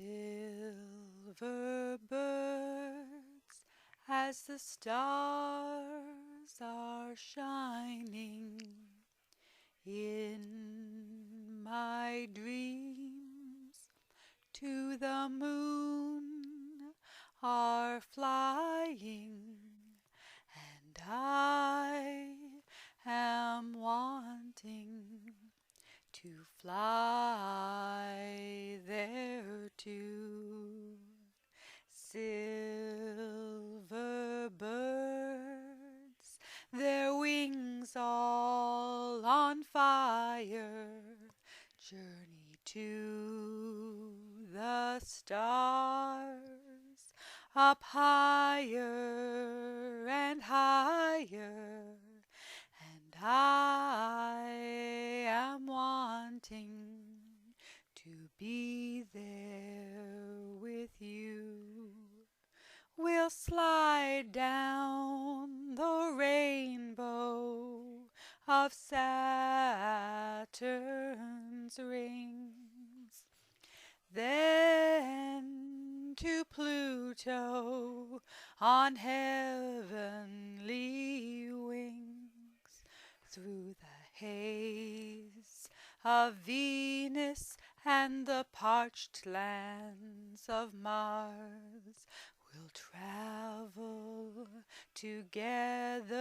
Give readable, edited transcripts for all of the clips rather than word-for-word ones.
Silver birds, as the stars are shining, in my dreams to the moon are flying, and I am wanting to fly there too. Silver birds, their wings all on fire, journey to the stars, up higher and higher, and I am wanting to be there with you. We'll slide down the rainbow of Saturn's rings, then to Pluto on heavenly wings, through the haze of Venus and the parched lands of Mars. We'll travel together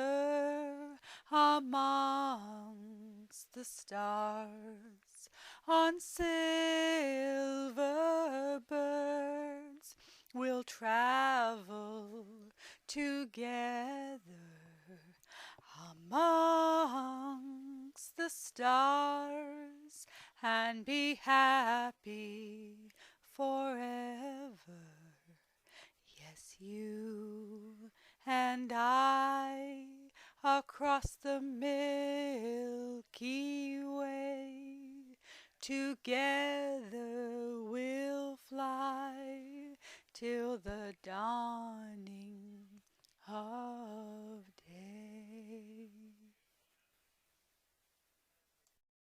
amongst the stars on silver birds. We'll travel together amongst the stars and be happy forever. Yes, you and I across the Milky Way, together we'll fly till the dawn